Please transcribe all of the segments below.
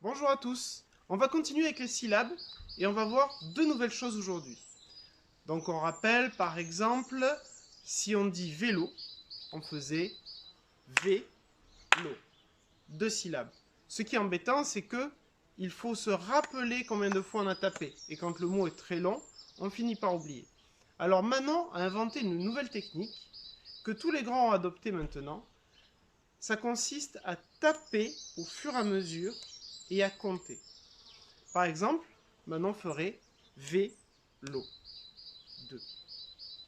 Bonjour à tous, on va continuer avec les syllabes et on va voir deux nouvelles choses aujourd'hui. Donc on rappelle par exemple, si on dit vélo, on faisait vélo, deux syllabes. Ce qui est embêtant, c'est que il faut se rappeler combien de fois on a tapé. Et quand le mot est très long, on finit par oublier. Alors Manon a inventé une nouvelle technique que tous les grands ont adoptée maintenant. Ça consiste à taper au fur et à mesure et à compter. Par exemple, Manon ferait vélo 2.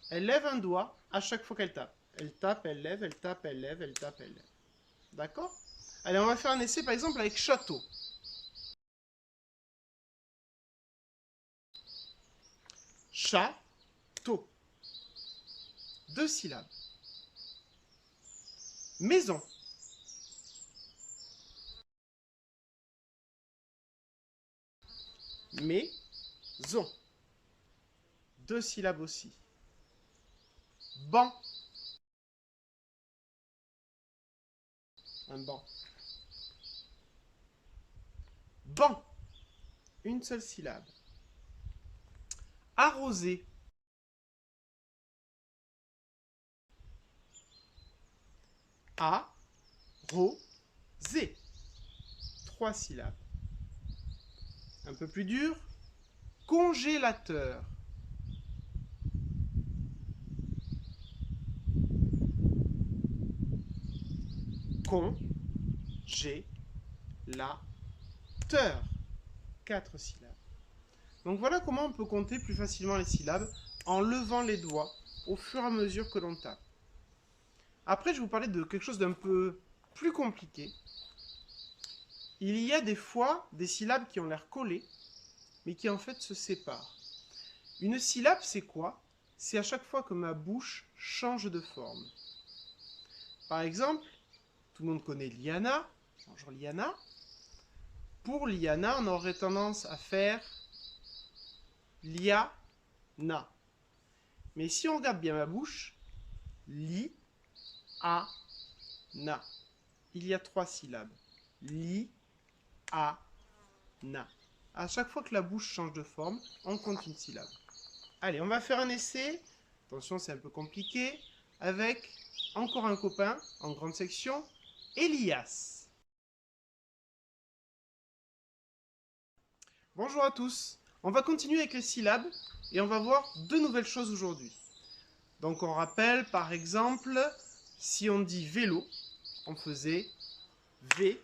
Elle lève un doigt à chaque fois qu'elle tape. Elle tape, elle lève, elle tape, elle lève, elle tape, elle lève. D'accord? Allez, on va faire un essai par exemple avec château. Château. Deux syllabes. Maison. Maison. Deux syllabes aussi. Banc. Un banc. Banc. Une seule syllabe. Arrosé. A-ro-zé. Trois syllabes. Un peu plus dur. Congélateur. Congélateur. Quatre syllabes. Donc voilà comment on peut compter plus facilement les syllabes en levant les doigts au fur et à mesure que l'on tape. Après, je vais vous parler de quelque chose d'un peu plus compliqué. Il y a des fois des syllabes qui ont l'air collées, mais qui en fait se séparent. Une syllabe, c'est quoi? C'est à chaque fois que ma bouche change de forme. Par exemple, tout le monde connaît Liana. Bonjour Liana. Pour Liana, on aurait tendance à faire Liana. Mais si on regarde bien ma bouche, li, a, na. Il y a trois syllabes. Li, a, na. À chaque fois que la bouche change de forme, on compte une syllabe. Allez, on va faire un essai. Attention, c'est un peu compliqué. Avec encore un copain en grande section, Elias. Bonjour à tous. On va continuer avec les syllabes et on va voir deux nouvelles choses aujourd'hui. Donc on rappelle par exemple, si on dit vélo, on faisait vélo.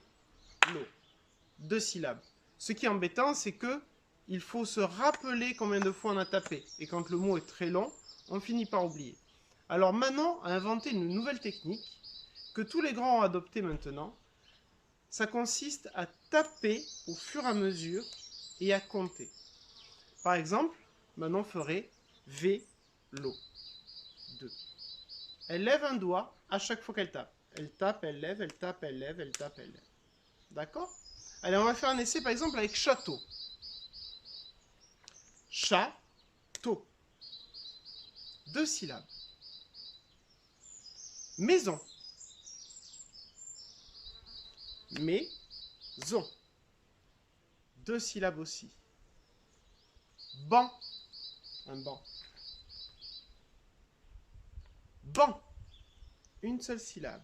Deux syllabes. Ce qui est embêtant, c'est que il faut se rappeler combien de fois on a tapé. Et quand le mot est très long, on finit par oublier. Alors Manon a inventé une nouvelle technique que tous les grands ont adoptée maintenant. Ça consiste à taper au fur et à mesure et à compter. Par exemple, Manon ferait vélo 2. Elle lève un doigt à chaque fois qu'elle tape. Elle tape, elle lève, elle tape, elle lève, elle tape, elle lève. D'accord? Allez, on va faire un essai par exemple avec château. Château. Deux syllabes. Maison. Maison. Deux syllabes aussi. Banc. Un banc. Banc. Une seule syllabe.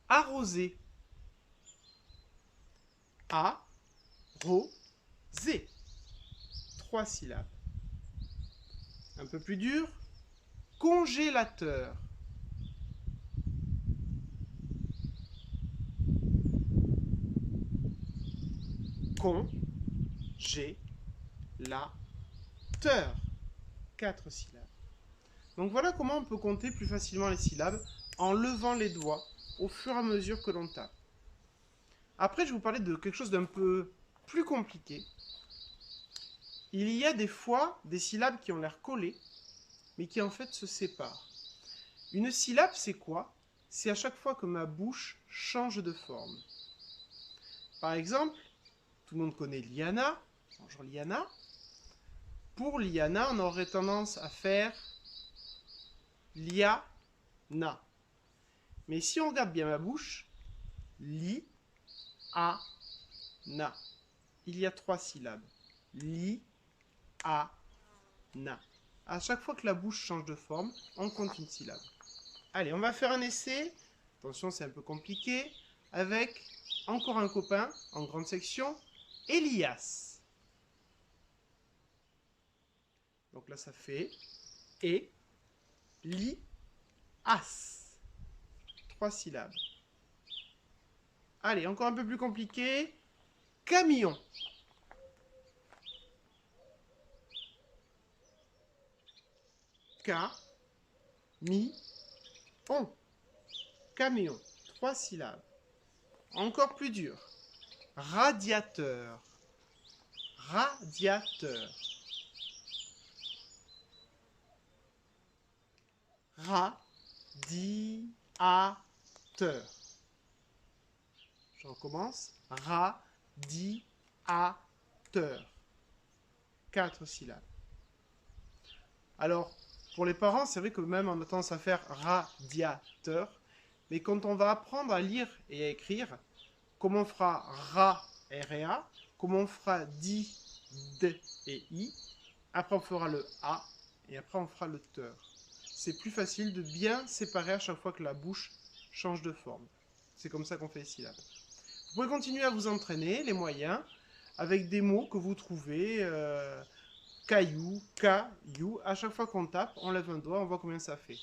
Arrosé. A-ro-zé. Trois syllabes. Un peu plus dur. Congélateur. Congélateur. Quatre syllabes. Donc voilà comment on peut compter plus facilement les syllabes en levant les doigts au fur et à mesure que l'on tape. Après, je vais vous parler de quelque chose d'un peu plus compliqué. Il y a des fois des syllabes qui ont l'air collées, mais qui en fait se séparent. Une syllabe, c'est quoi? C'est à chaque fois que ma bouche change de forme. Par exemple, tout le monde connaît Liana. Bonjour Liana. Pour Liana, on aurait tendance à faire Liana. Mais si on regarde bien ma bouche, li, a, na. Il y a 3 syllabes. Li, a, na. À chaque fois que la bouche change de forme, on compte une syllabe. Allez, on va faire un essai. Attention, c'est un peu compliqué. Avec encore un copain en grande section, Elias. Donc là, ça fait et, li, as. 3 syllabes. Allez, encore un peu plus compliqué. Camion. K, mi, on. Camion. 3 syllabes. Encore plus dur. Radiateur. Radiateur. Radiateur. Je recommence. Radiateur. 4 syllabes. Alors, pour les parents, c'est vrai que même on a tendance à faire radiateur. Mais quand on va apprendre à lire et à écrire, comme on fera ra, r et a, comme on fera di, d et i, après on fera le a, et après on fera le teur. C'est plus facile de bien séparer à chaque fois que la bouche change de forme. C'est comme ça qu'on fait les syllabes. Vous pouvez continuer à vous entraîner, les moyens, avec des mots que vous trouvez, caillou, caillou. À chaque fois qu'on tape, on lève un doigt, on voit combien ça fait.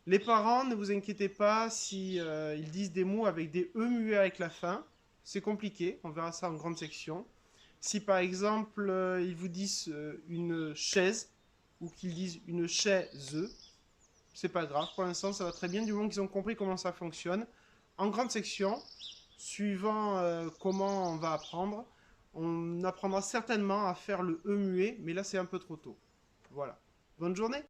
Les parents, ne vous inquiétez pas si ils disent des mots avec des E muets avec la fin. C'est compliqué, on verra ça en grande section. Si par exemple, ils vous disent une chaise, ou qu'ils disent une chaise, c'est pas grave. Pour l'instant, ça va très bien, du moment qu'ils ont compris comment ça fonctionne. En grande section, suivant comment on va apprendre, on apprendra certainement à faire le E muet, mais là, c'est un peu trop tôt. Voilà. Bonne journée!